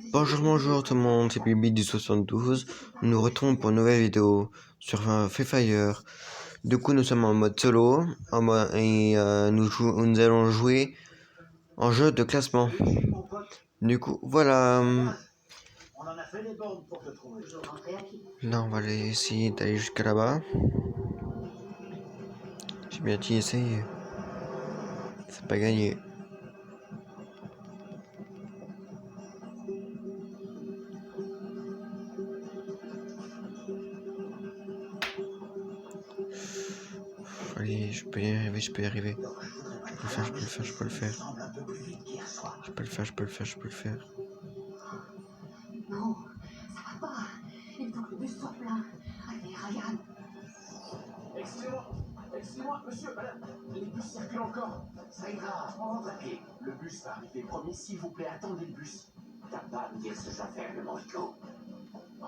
Bonjour tout le monde, c'est Bibi du 72. Nous nous retrouvons pour une nouvelle vidéo sur Free Fire. Du coup, nous sommes en mode solo et nous allons jouer en jeu de classement. Du coup, voilà. Là, on va aller essayer d'aller jusqu'à là-bas. J'ai bien dit essayer. C'est pas gagné. Allez, je peux y arriver, je peux y arriver. Je peux le faire, je peux le faire, je peux le faire. Je peux le faire, je peux le faire, je peux le faire. Non, ça va pas. Il faut que le bus soit plein. Allez, Ryan. Excusez-moi, monsieur, madame, les bus circulent encore. Ça ira, on rentre à pied. Le bus va arriver, promis, s'il vous plaît, attendez le bus. T'as pas à me dire ce que je dois faire, le morico. Oh,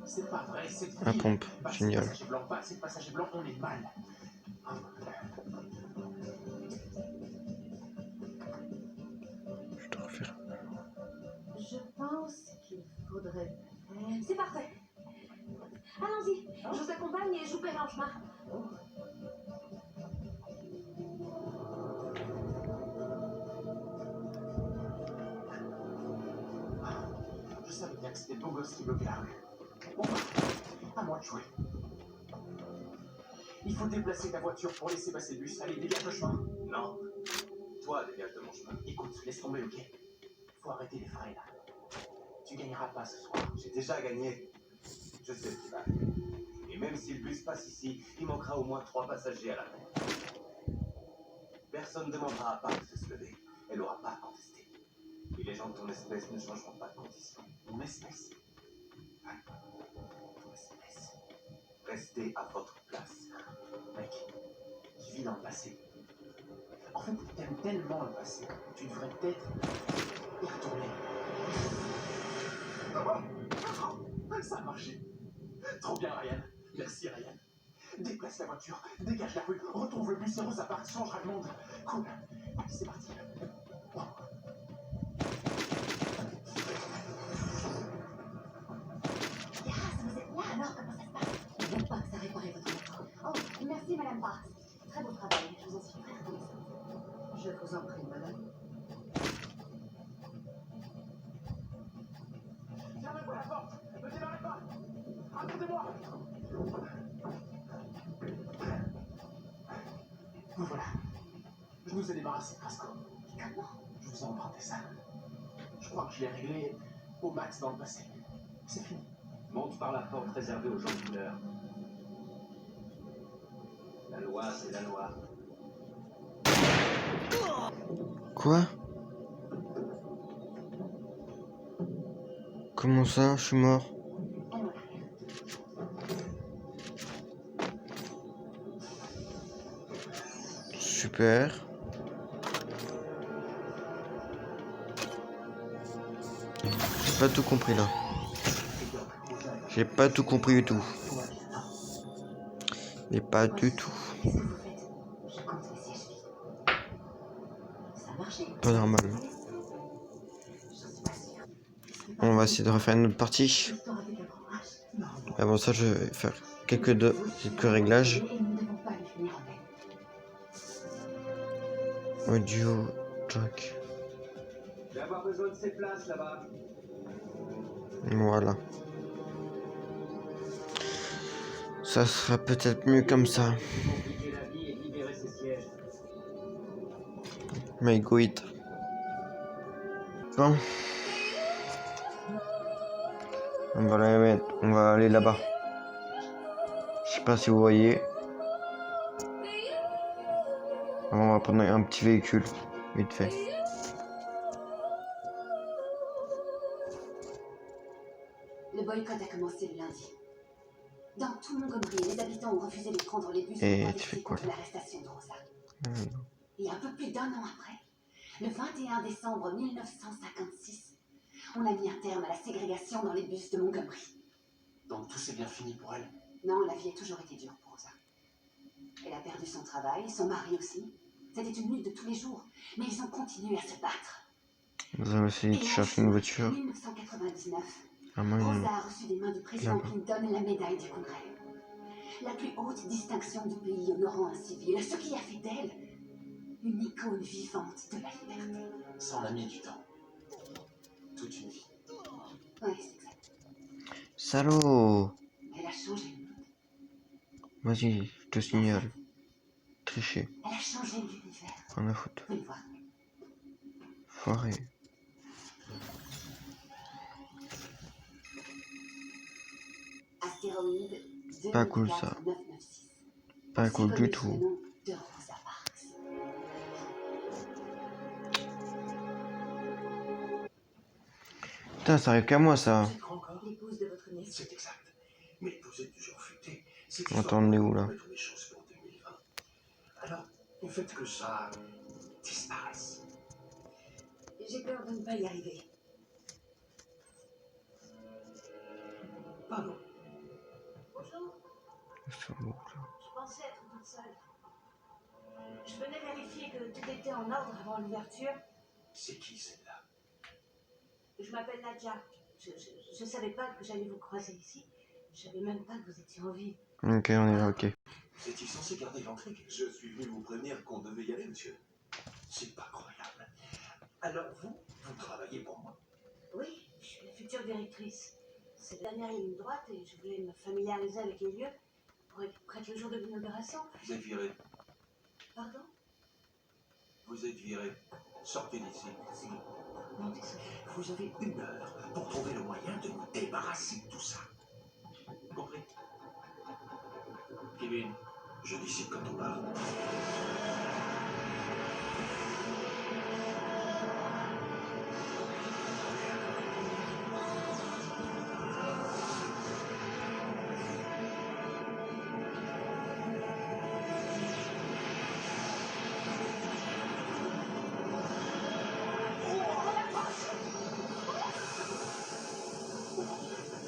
c'est pas vrai, cette fille. Un pompe, génial. Pas de passager blanc, on est mal. Je dois refaire. Je pense qu'il faudrait faire... C'est parfait. Allons-y, je vous accompagne et je vous paierai en chemin. Je savais bien que c'était le beau gosse qui bloquait la rue. Bon, à moi de jouer. Il faut déplacer ta voiture pour laisser passer le bus. Allez, dégage le chemin. Non. Toi, dégage de mon chemin. Écoute, laisse tomber, ok? Faut arrêter les frais, là. Tu gagneras pas ce soir. J'ai déjà gagné. Je sais ce qui va arriver. Et même si le bus passe ici, il manquera au moins 3 passagers à la fin. Personne ne demandera à Park de se lever. Elle n'aura pas à contester. Et les gens de ton espèce ne changeront pas de condition. Mon espèce? Ton espèce. Restez à votre place. Mec, tu vis dans le passé. En fait, t'aimes tellement le passé que tu devrais peut-être y retourner. Ça a marché. Trop bien, Ryan. Merci, Ryan. Déplace la voiture, dégage la rue, retrouve le bus et Rosa Parks changera le monde. Cool. C'est parti. Oh. Yes, vous êtes là alors, comment ça se passe? Vous n'êtes pas que ça réparait votre moto. Oh, merci Madame Parks. Très beau travail, je vous en suis très reconnaissante. Je vous en prie, madame. Fermez-moi la porte. Ne démarrez pas. Attendez-moi. Vous voilà. Je nous ai débarrassé de Crasco. Comment? Je vous ai emprunté ça. Je crois que je l'ai réglé au max dans le passé. C'est fini. Monte par la porte réservée aux gens de couleur. La loi, c'est la loi. Quoi? Comment ça, je suis mort? Super. J'ai pas tout compris là. J'ai pas tout compris du tout. Mais pas du tout. Qu'est-ce que vous faites? Je compte les sièges vides. Ça a marché. Pas normal. Je suis pas sûre. On va essayer de refaire une autre partie. L'histoire avec un grand H. Avant ça, je vais faire quelques réglages. Et nous ne devons pas le finir en paix. Audio, track. Je vais avoir besoin de ces places là-bas. Voilà. Ça sera peut-être mieux comme ça. Compliquer la vie et libérer ses sièges. Mais go it. Bon. On va la mettre. On va aller là-bas. Je sais pas si vous voyez. On va prendre un petit véhicule. Vite fait. Le boycott a commencé le lundi. Dans tout Montgomery, les habitants ont refusé de prendre les bus Et pour tu protester fais quoi contre l'arrestation de Rosa. Mmh. Et un peu plus d'1 an après, le 21 décembre 1956, on a mis un terme à la ségrégation dans les bus de Montgomery. Donc tout s'est bien fini pour elle. Non, la vie a toujours été dure pour Rosa. Elle a perdu son travail, son mari aussi. C'était une lutte de tous les jours, mais ils ont continué à se battre. Nous allons essayer de Et chercher une voiture. 1999, Ah, moi, Rosa a reçu des mains du président là-bas. Clinton la médaille du Congrès. La plus haute distinction du pays honorant un civil, ce qui a fait d'elle une icône vivante de la liberté. Ça en a mis du temps. Toute une vie. Oui, c'est exact. Salaud! Elle a changé le monde. Vas-y, je te signale. Tricher. Elle a changé l'univers. Rien à foutre. Vous le voir. Foiré. Astéroïde Pas cool, ça. 24996. Pas Aussi cool connu du sous le tout. nom de Rosa Parks. Putain, ça arrive qu'à moi, ça. Vous êtes grand encore? L'épouse de votre nièce. C'est exact. Mais vous êtes toujours futé. C'est Attends, on est où, là? mettre mes chances pour 2020. Alors, vous faites que ça disparaisse. J'ai peur de ne pas y arriver. Pardon. Bonjour, C'est bon, là. je pensais être toute seule. Je venais vérifier que tout était en ordre avant l'ouverture. C'est qui celle-là? Je m'appelle Nadia. Je savais pas que j'allais vous croiser ici. Je savais même pas que vous étiez en vie. Ok, on est là, ok. Vous étiez censé garder l'entrée. Je suis venu vous prévenir qu'on devait y aller, monsieur. C'est pas croyable. Alors vous travaillez pour moi? Oui, je suis la future directrice. C'est la dernière ligne droite et je voulais me familiariser avec les lieux pour être prête le jour de l'inauguration. Vous êtes viré. Pardon? Vous êtes viré. Sortez d'ici. Si. Non, désolé. Vous avez 1 heure pour trouver le moyen de vous débarrasser de tout ça. Compris? Kevin, je décide quand on part.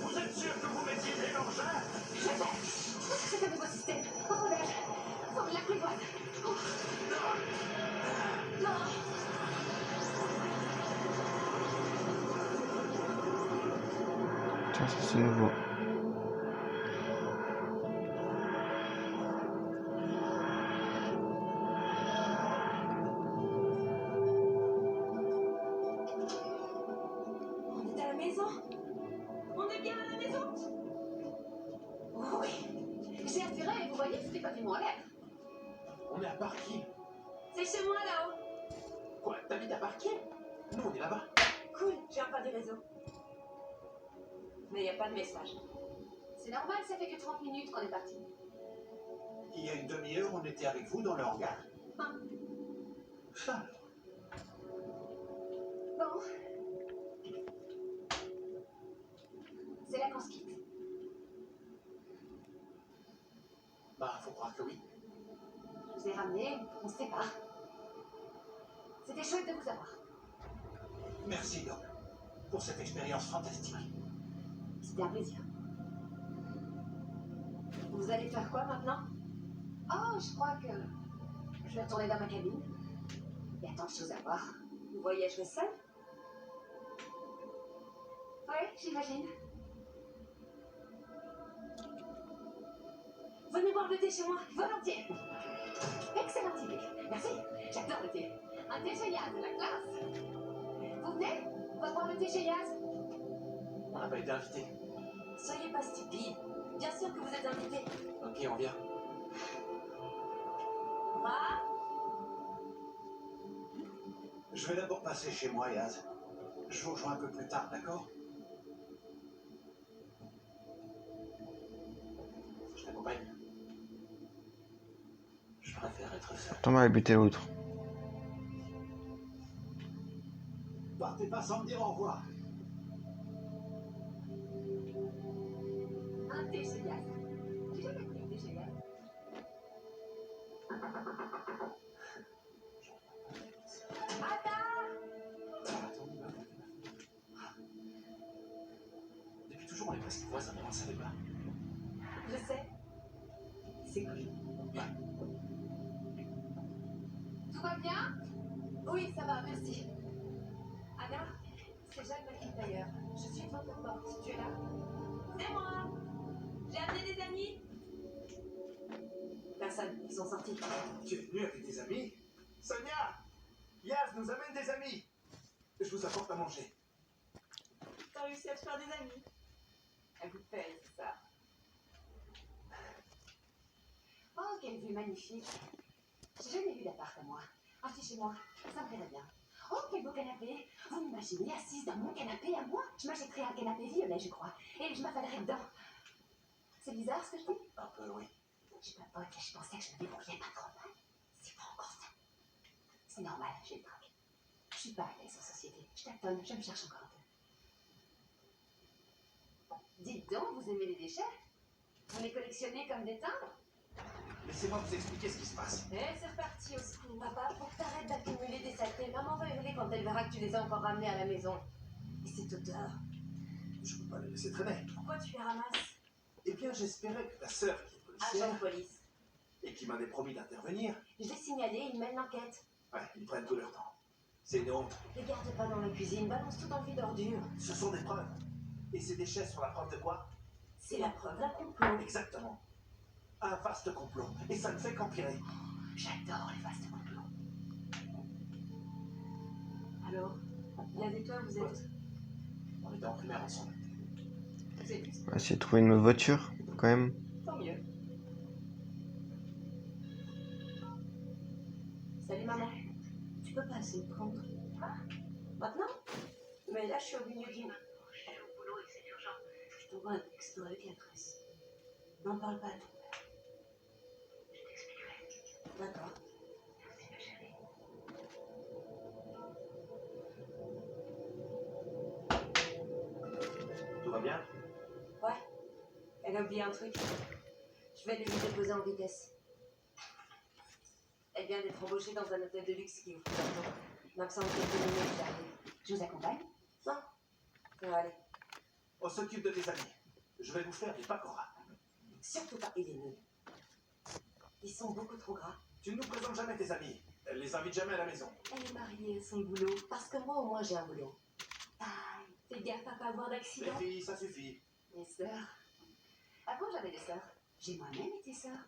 Vous êtes sûr que vous mettiez des engins? C'est un nouveau système. Engrenage. Faut la prévoire. Oh. Non. Tiens, ça c'est nouveau. On est à la maison? On est bien à la maison? Oui. J'ai attiré et vous voyez, c'était pas du en l'air. On est à Parquier. C'est chez moi là-haut. Quoi? T'habites à Parquier? Nous, on est là-bas. Cool, j'ai un pas des réseaux. Mais il n'y a pas de message. C'est normal, ça fait que 30 minutes qu'on est parti. Il y a une demi-heure, on était avec vous dans le hangar. Ah. Ça alors? Bon. C'est là qu'on se quitte. Bah, faut croire que oui. Je vous ai ramené, on se sépare. C'était chouette de vous avoir. Merci, Doc, pour cette expérience fantastique. C'était un plaisir. Vous allez faire quoi maintenant? Oh, je crois que je vais retourner dans ma cabine. Il y a tant de choses à voir. Vous voyagerez seul? Oui, j'imagine. Venez boire le thé chez moi, volontiers. Excellente idée. Merci, j'adore le thé. Un thé chez Yaz, la classe. Vous venez? On va boire le thé chez Yaz. On n'a pas été invités. Soyez pas stupide. Bien sûr que vous êtes invité. Ok, on vient. Va. Je vais d'abord passer chez moi, Yaz. Je vous rejoins un peu plus tard, d'accord? Je t'accompagne. Je préfère être seul. Attends, on va buter l'autre. Partez pas sans me dire au revoir. Un thé chez Yaz. J'ai jamais pris un thé chez Yaz. Depuis toujours, on est presque voisins, mais on ne savait pas. Je sais. C'est cool. Tout va bien? Oui, ça va, merci. À Anna, c'est Jeanne McIntyre. Je suis devant ta porte. Tu es là? C'est moi. J'ai amené des amis. Personne, ils sont sortis. Tu es venu avec des amis? Sonia! Yaz nous amène des amis! Je vous apporte à manger. T'as réussi à te faire des amis? À coup de fesse, c'est ça. Oh, quelle vue magnifique. J'ai jamais vu d'appart à moi. Restez chez moi, ça me plairait bien. Oh, quel beau canapé. Vous m'imaginez assise dans mon canapé à moi? Je m'achèterais un canapé violet, je crois. Et je m'affalerais dedans. C'est bizarre ce que je dis? Un peu, oui. Je papote et je pensais que je me débrouillais pas trop mal. C'est pas encore ça. C'est normal, j'ai le trac. Je suis pas à l'aise en société. Je tâtonne, je me cherche encore un peu. Dites donc, vous aimez les déchets? Vous les collectionnez comme des timbres? Laissez-moi vous expliquer ce qui se passe. Eh, c'est reparti au secours. Papa, faut que t'arrêtes d'accumuler des saletés. Maman va hurler quand elle verra que tu les as encore ramenés à la maison. Et cette odeur. Je peux pas les laisser traîner. Pourquoi tu les ramasses? Eh bien, j'espérais que ta sœur, qui est policière, Agent de police. et qui m'avait promis d'intervenir, Je l'ai signalé, ils mènent l'enquête. ouais, ils prennent tout leur temps. C'est une honte. Les garde pas dans la cuisine, balance tout dans le vide d'ordures. Ce sont des preuves. Et ces déchets sont la preuve de quoi? C'est la preuve d'un complot. Exactement. Un vaste complot. Et ça ne fait qu'empirer. J'adore les vastes complots. Alors, Yaz et toi, vous êtes... On était en primaire ensemble. C'est plus. On va essayer de trouver une autre voiture, quand même. Tant mieux. Salut maman. Tu peux passer me prendre? Quoi? Maintenant? Mais là, je suis au milieu d'une... Je suis au boulot et c'est urgent. Je t'envoie un texto avec l'adresse. N'en parle pas à ton père. Je t'expliquerai. D'accord. Merci ma chérie. Tout va bien? Ouais. Elle a oublié un truc. Je vais lui déposer en vitesse. Elle vient d'être embauchée dans un hôtel de luxe qui ouvre bientôt. M'absente quelques minutes, j'arrive. Je vous accompagne? Non. Ça va aller. On s'occupe de tes amis. Je vais vous faire des pacoras. Surtout pas Hélène. Ils sont beaucoup trop gras. Tu ne nous présentes jamais tes amis. Elle les invite jamais à la maison. Elle est mariée à son boulot. Parce que moi, au moins, j'ai un boulot. Aïe, fais gaffe à pas avoir Les d'accident. filles, ça suffit. Mes sœurs. À quand j'avais des sœurs? J'ai moi-même été sœur.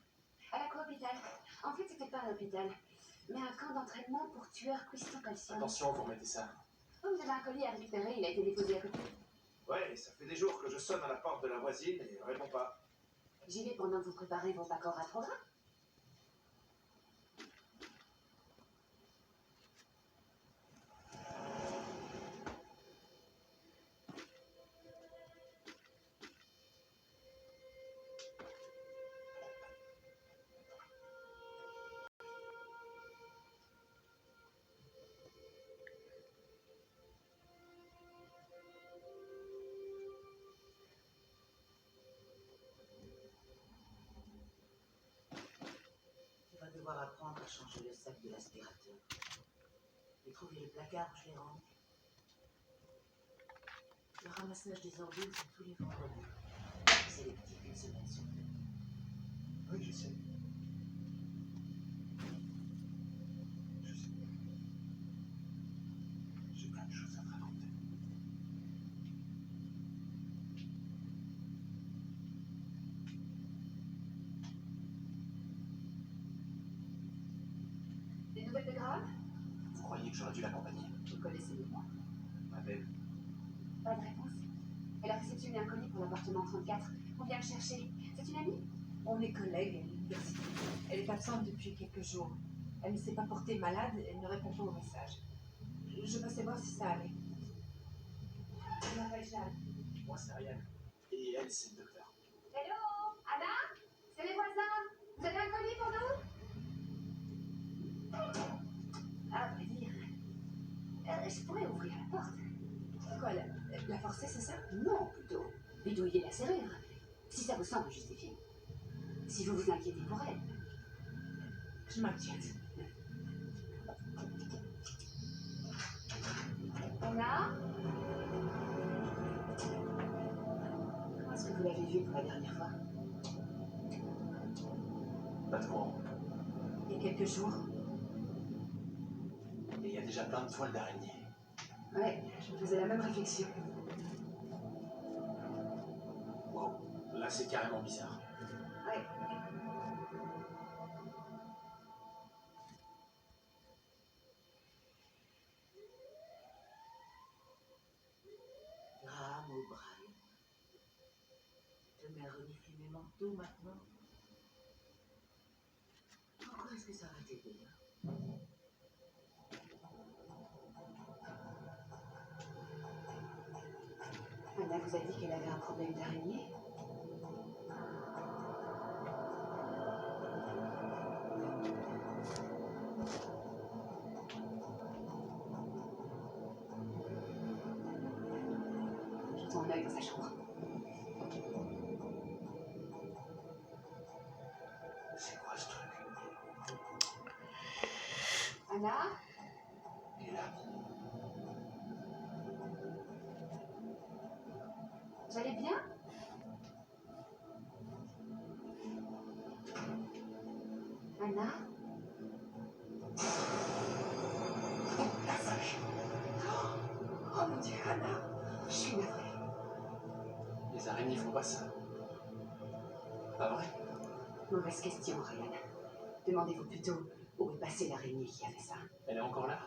À l'hôpital. En fait, c'était pas un hôpital, mais un camp d'entraînement pour tueurs cristocalciens. Attention, vous remettez ça. Oh, vous avez un colis à récupérer, il a été déposé à côté. Ouais, ça fait des jours que je sonne à la porte de la voisine et elle répond pas. J'y vais pendant que vous préparez vos pacords à programme. Tu vas devoir apprendre à changer le sac de l'aspirateur. J'ai trouvé le placard où je l'ai rendu. Le ramassage des ordures, c'est tous les vendredis. C'est les petits qu'une semaine sur deux. Oui, je sais. Je sais. J'ai plein de choses à te raconter. Des nouvelles de Grave? Vous croyez que j'aurais dû l'accompagner? Vous connaissez le moi. Ma belle. Pas de réponse. Elle a réceptionné un colis pour l'appartement 34. On vient le chercher. C'est une amie? On est collègues à l'université. Elle est absente depuis quelques jours. Elle ne s'est pas portée malade, elle ne répond pas aux messages. Je passais voir si ça allait. Je m'appelle Jeanne. Moi, c'est Ariane. Et elle, c'est le docteur. Hello, Anna? C'est les voisins. Vous avez un colis pour nous? À vrai dire, je pourrais ouvrir la porte. Quoi, la forcer, c'est ça? Non, plutôt bidouiller la serrure. Si ça vous semble justifié. Si vous vous inquiétez pour elle. Je m'inquiète. Anna? Comment est-ce que vous l'avez vue pour la dernière fois? Pas trop. Il y a quelques jours. Et il y a déjà plein de toiles d'araignée. Ouais, je me faisais la même réflexion. Wow, là c'est carrément bizarre. Ouais. Graham O'Brien. Je mets renifler mes manteaux maintenant. Pourquoi est-ce que ça va t'aider hein? Anna vous a dit qu'elle avait un problème d'araignée. Jetons un œil dans sa chambre. C'est quoi ce truc? Anna? Et là, Vous allez bien? Anna? la vache. Oh mon Dieu, Anna! Je suis navrée. Les araignées font pas ça. Pas vrai? Mauvaise question, Ryan. Demandez-vous plutôt où est passée l'araignée qui a fait ça. Elle est encore là?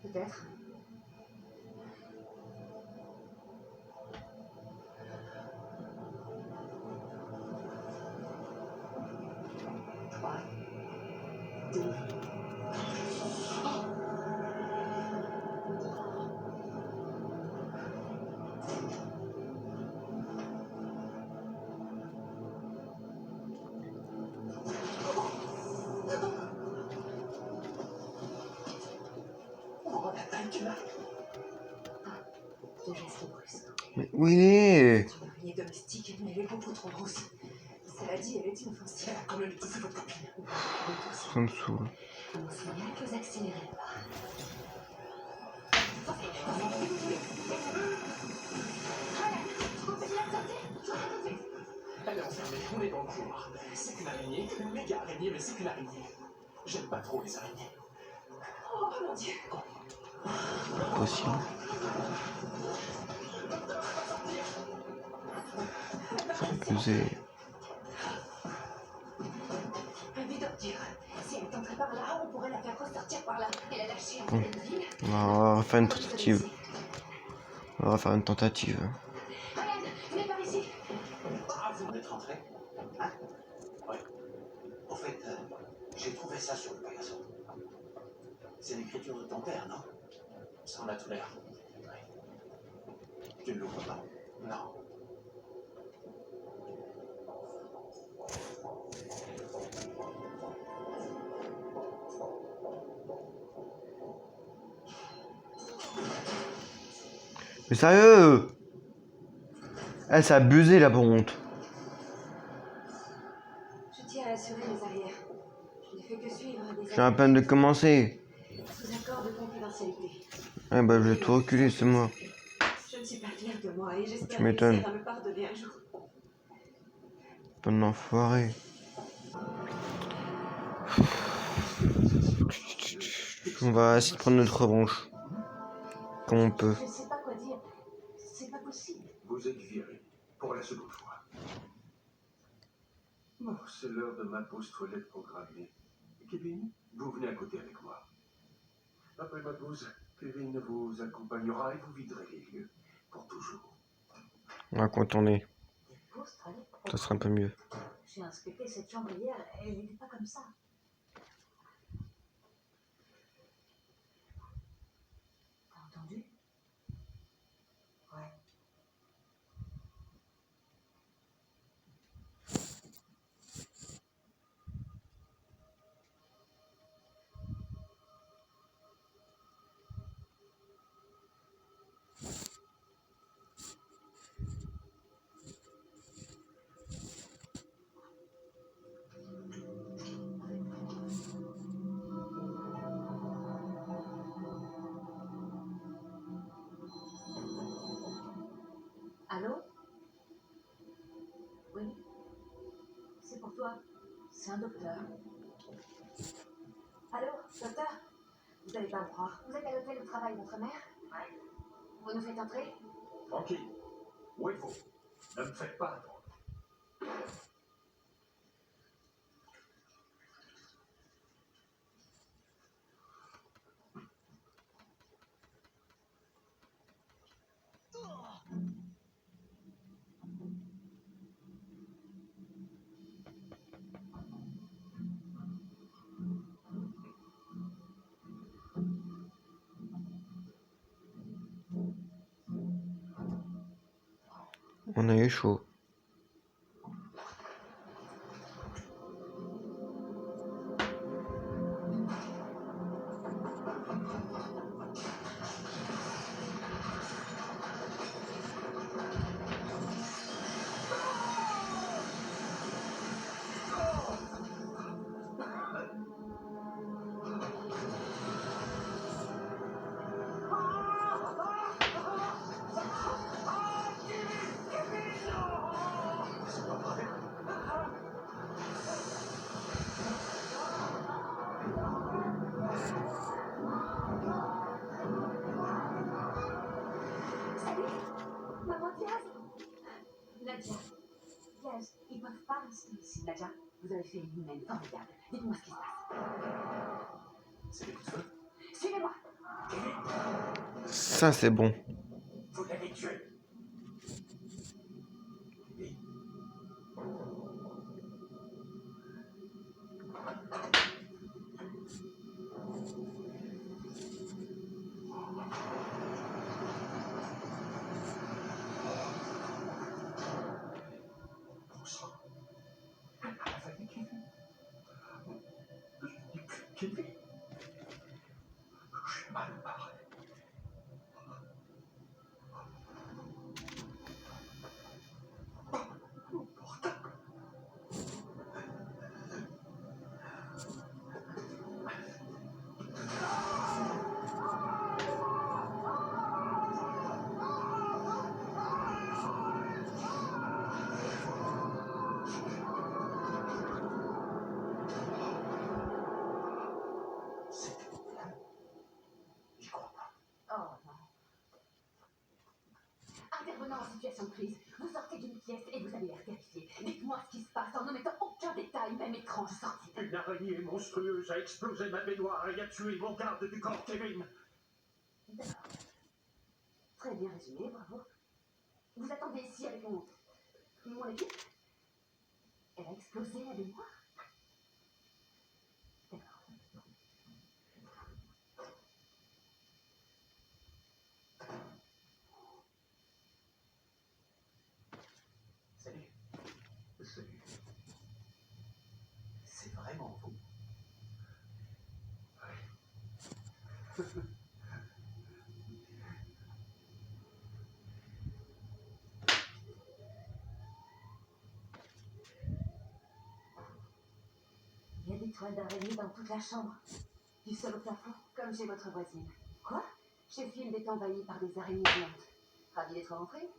Peut-être. Trois, deux. Oh la taille qu'il a! Deux gestes brusques. Mais où il est? C'est une araignée domestique, mais elle est beaucoup trop grosse. Cela dit, elle est inoffensive. Elle a quand même touché votre copine. Ça me saoule. On signale que vous accélérez le pas. Elle est enfermée, on est dans le couloir. C'est qu'une araignée, une méga araignée, mais c'est qu'une araignée. J'aime pas trop les araignées. Oh mon Dieu! Possible. C'est abusé. Vite dire. Si elle tenterait par là, on pourrait la faire ressortir par là. Et la lâcher en Bon. pleine ville. On va faire une tentative. On va faire une tentative. Ryan, venez par ici. Ah, vous êtes rentré? Ah. Ouais. Au fait, j'ai trouvé ça sur le paillasson. C'est l'écriture de ton père, non? Ça en a tout l'air. Ouais. Tu ne l'ouvres pas? Non. Mais sérieux? Elle s'est abusée là par contre. Je tiens à assurer les arrières. Je n'ai fait que suivre des J'ai à peine de commencer. sous accord de confidentialité. Ah bah je vais tout reculer, c'est moi. Je ne suis pas fière de moi et j'espère Tu m'étonnes. réussir à me pardonner un jour. Bonne enfoiré. On va essayer de prendre notre revanche. Comme on peut. Je sais pas quoi dire. C'est pas possible. Vous êtes viré. Pour la seconde fois. Bon, c'est l'heure de ma pause toilette programmée. Kevin, vous venez à côté avec moi. Après ma pause, Kevin vous accompagnera et vous viderez les lieux. Pour toujours. On va contourner. Des pauses toilettes. Ça sera un peu mieux. J'ai inspecté cette chambre hier. Elle n'était pas comme ça. T'as entendu? Ouais. Allô? Oui? C'est pour toi. C'est un docteur. Allô, docteur? Vous allez pas me croire. Vous êtes à l'hôtel où travaille votre mère? Ouais. Vous nous faites entrer? Tranquille. Où êtes-vous? Ne me faites pas attendre. On a eu chaud. Salut! Maman Diaz! Nadia. Diaz, ils peuvent pas rester ici. Nadia, vous avez fait une humaine formidable. Dites-moi ce qui se passe. C'est des coups de feu. Suivez-moi! Ça, c'est bon. Vous l'avez tué. Oui. Bon sang. La famille Kevin. Je dis plus Kevin. Je suis mal barré. Mon portable. C'était mon plan. J'y crois pas. Oh non. Intervenant en situation de crise, vous sortez d'une pièce et vous avez l'air terrifié. Dites-moi ce qui se passe en n'omettant aucun détail, même étrange, sortie. Une araignée monstrueuse a explosé ma baignoire et a tué mon garde du corps, Kevin. D'accord. Très bien résumé, bravo. Vous attendez ici avec mon équipe? Elle a explosé la baignoire? D'accord. Salut. Salut. C'est vraiment vous. Ouais. Il y a des toiles d'araignée dans toute la chambre. Du sol au plafond, comme chez votre voisine. Quoi? Sheffield est envahi par des araignées géantes. Ravi d'être rentré?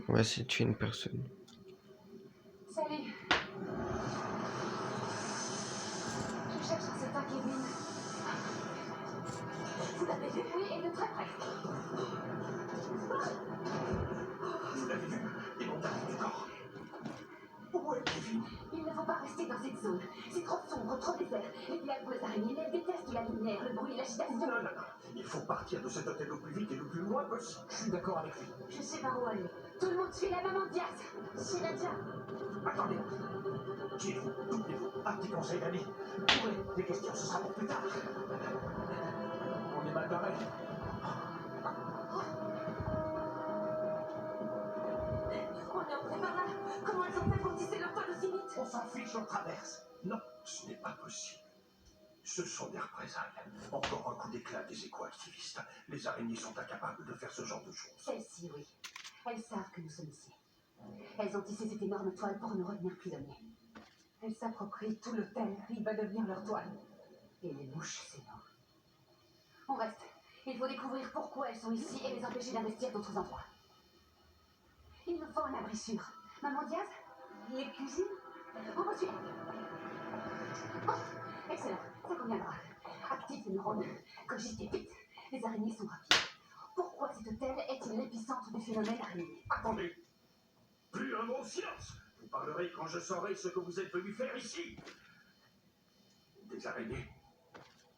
On va essayer de tuer une personne. Salut. Je cherche un certain Kevin. Vous l'avez vu? Oui, et de très près. Vous l'avez vu? Et mon garde du corps. Où est Kevin? Il ne faut pas rester dans cette zone. C'est trop sombre, trop désert. Les diables araignées, elles détestent la lumière, le bruit, l'agitation. Non, non, non. Il faut partir de cet hôtel au plus vite et le plus loin possible. Je suis d'accord avec lui. Je sais par où aller. Tout le monde suit la maman Diaz. C'est Nadia. Attendez. Qui êtes-vous? Doublez-vous. Un petit conseil d'amis. Courez. Des questions, ce sera pour plus tard. On est mal barré. On est entré par là. Comment elles ont fait pour tisser leur toile aussi vite? On s'en fiche, on traverse. Non, ce n'est pas possible. Je Ce sont des représailles. Encore un coup d'éclat des éco-activistes. Les araignées sont incapables de faire ce genre de choses. Celles-ci, oui. Elles savent que nous sommes ici. Elles ont tissé cette énorme toile pour nous retenir prisonniers. Elles s'approprient tout l'hôtel. Il va devenir leur toile. Et les mouches, c'est nous. On reste. Il faut découvrir pourquoi elles sont ici et les empêcher d'investir d'autres endroits. Il nous faut un abri sûr. Maman Diaz, les cuisines. On va suivre. Oh, excellent, ça conviendra. Active les neurones. Cogitez vite. Les araignées sont rapides. Pourquoi cet hôtel est-il l'épicentre du phénomène araignée? Attendez. Plus un mot, silence. Vous parlerez quand je saurai ce que vous êtes venu faire ici. Des araignées.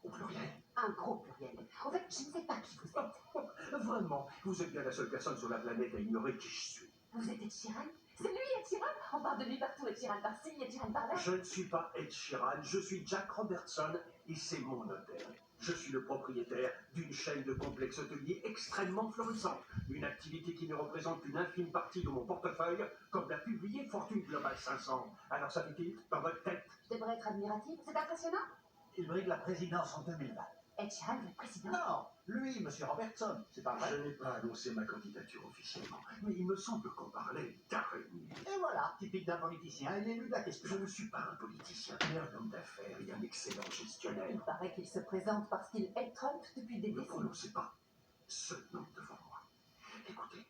Au pluriel. Un gros pluriel. En fait, je ne sais pas qui vous êtes. Vraiment, vous êtes bien la seule personne sur la planète à ignorer qui je suis. Vous êtes Ed Sheeran? C'est lui, Ed Sheeran? On parle de lui partout, Ed Sheeran par-ci, Ed Sheeran par-là. Je ne suis pas Ed Sheeran, je suis Jack Robertson et c'est mon hôtel. Je suis le propriétaire d'une chaîne de complexes hôteliers extrêmement florissante. Une activité qui ne représente qu'une infime partie de mon portefeuille, comme l'a publié Fortune Global 500. Alors ça fait tilt dans votre tête. Je devrais être admirative. C'est impressionnant. Il brigue la présidence en 2020. Ed Sheeran, le président. Non, lui, monsieur Robertson, c'est pas Je vrai. n'ai pas annoncé ma candidature officiellement, mais il me semble qu'on parlait d'araignée. Et voilà, typique d'un politicien, il est élu de la question. Je ne suis pas un politicien, mais un homme d'affaires et un excellent Il gestionnaire. paraît qu'il se présente parce qu'il est Trump depuis des Ne décennies. prononcez pas ce nom devant moi. Écoutez,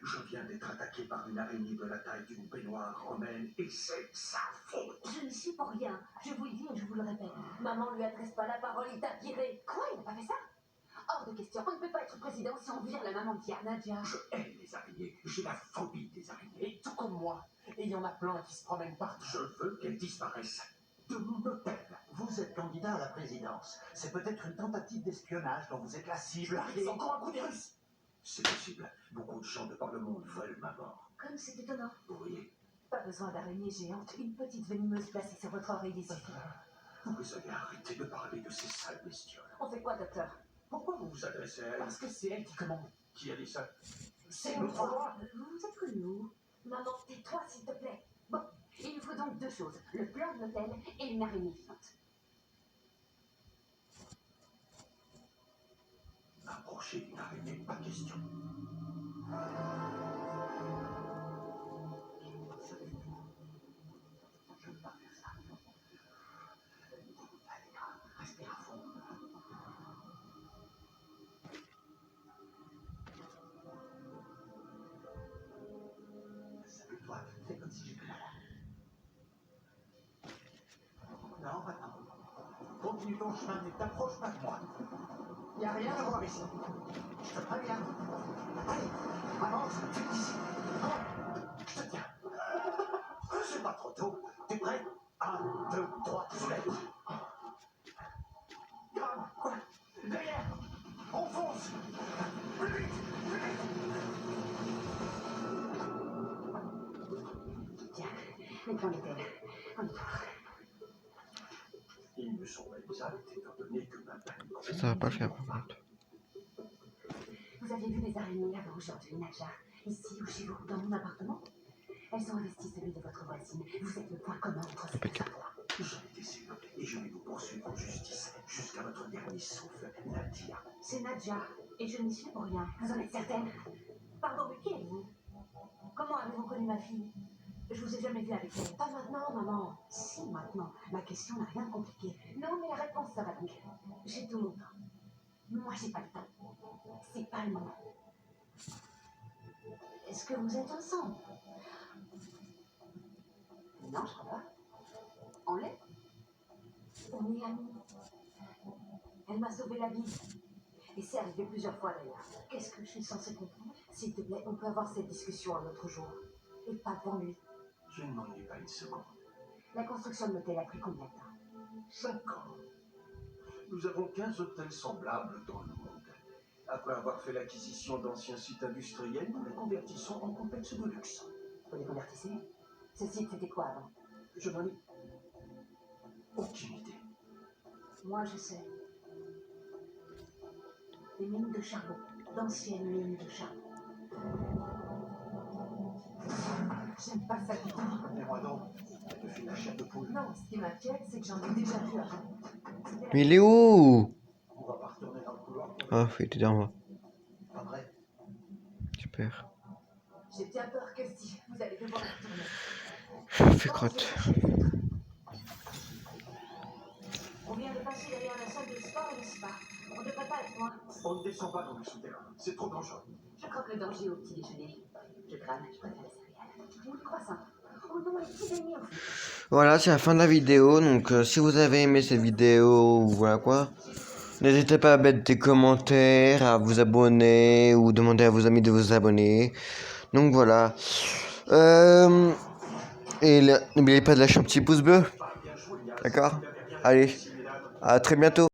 je viens d'être attaqué par une araignée de la taille d'une baignoire romaine et c'est sa faute. Je ne suis pour rien. Je vous le dis et je vous le répète. Maman lui adresse pas la parole, il t'a viré. Quoi? Il n'a pas fait ça? Hors de question. On ne peut pas être président si on vire la maman de Diaz. Nadia. Je hais les araignées, j'ai la phobie des araignées. Et tout comme moi. Et il y en a plein qui se promènent partout. Je veux qu'elles disparaissent de mon hôtel. Vous êtes candidat à la présidence. C'est peut-être une tentative d'espionnage dont vous êtes la cible. Et- C'est encore un coup des Russes. C'est possible, beaucoup de gens de par le monde veulent ma mort. Comme c'est étonnant. Vous voyez, Pas besoin d'araignée géante. Une petite venimeuse placée sur votre oreille suffit. vous allez arrêter de parler de ces sales bestioles. On fait quoi, docteur? Pourquoi vous vous adressez à elle? Parce que c'est elle qui commande. Qui a dit ça? C'est notre droit. Vous vous êtes connus où? Maman, tais-toi, s'il te plaît. Bon, il nous faut donc deux choses. Le plan de l'hôtel et une araignée vivante. Approchez d'une araignée, pas question. Je ne veux pas faire ça. Allez, respire à fond. Salut toi, fais comme si j'étais là. Non, maintenant. Continue ton chemin, ne t'approche pas de moi. Il n'y a rien à voir ici. Je te préviens. Allez, avance, d'ici. Je te tiens. C'est pas trop tôt. T'es prêt? 1, 2, 3, soulève. Grave, quoi? Derrière. On fonce. Plus vite, plus vite. Tiens, les plans d'hôtel. On y va. Il me semble exact, étant donné que ma peine... Ça va pas le faire par contre. Vous aviez vu les araignées avant aujourd'hui, Nadja? Ici ou chez vous, dans mon appartement? Elles ont investi celui de votre voisine. Vous êtes le point commun entre ces deux endroits. J'en étais sûr, et je vais vous poursuivre en justice jusqu'à votre dernier souffle, Nadia. C'est Nadja, et je n'y suis pour rien. Vous en êtes certaine? Pardon, mais qui êtes-vous? Comment avez-vous connu ma fille? Je vous ai jamais vu avec elle. Pas maintenant, maman. Si, maintenant. Ma question n'a rien de compliqué. Non, mais la réponse, ça va donc. J'ai tout mon temps. Moi, j'ai pas le temps. C'est pas le moment. Est-ce que vous êtes ensemble? Non, je crois pas. On l'est? On est amis. Elle m'a sauvé la vie. Et c'est arrivé plusieurs fois d'ailleurs. Qu'est-ce que je suis censée comprendre? S'il te plaît, on peut avoir cette discussion un autre jour. Et pas devant lui. Je ne m'ennuie pas une seconde. La construction de l'hôtel a pris combien de temps? 5 ans. Nous avons 15 hôtels semblables dans le monde. Après avoir fait l'acquisition d'anciens sites industriels, nous les convertissons en complexes de luxe. Vous les convertissez? Ce site, c'était quoi avant? Je n'en ai aucune idée. Moi, je sais. Des mines de charbon. D'anciennes mines de charbon. J'aime pas ça du tout. Et moi donc. Elle me fait la chair de poule. Non, ce qui m'inquiète, c'est que j'en ai déjà vu avant. Mais il est où? On va pas retourner dans le couloir. Ah, il était derrière moi. Pas vrai. Super. J'ai bien peur que si, vous allez devoir retourner. Fais crotte. On vient de passer derrière la salle de sport et le spa. On ne devrait pas être loin. On ne descend pas dans le souterrain. C'est trop dangereux. Je croque le danger au petit déjeuner. Je crame, je préfère les céréales. Ou le croissant. Oh non, les petits beignets aussi. Voilà, c'est la fin de la vidéo. Donc, si vous avez aimé cette vidéo, ou voilà quoi, n'hésitez pas à mettre des commentaires, à vous abonner, ou demander à vos amis de vous abonner. Donc voilà. Et n'oubliez pas de lâcher un petit pouce bleu. D'accord? Allez, à très bientôt.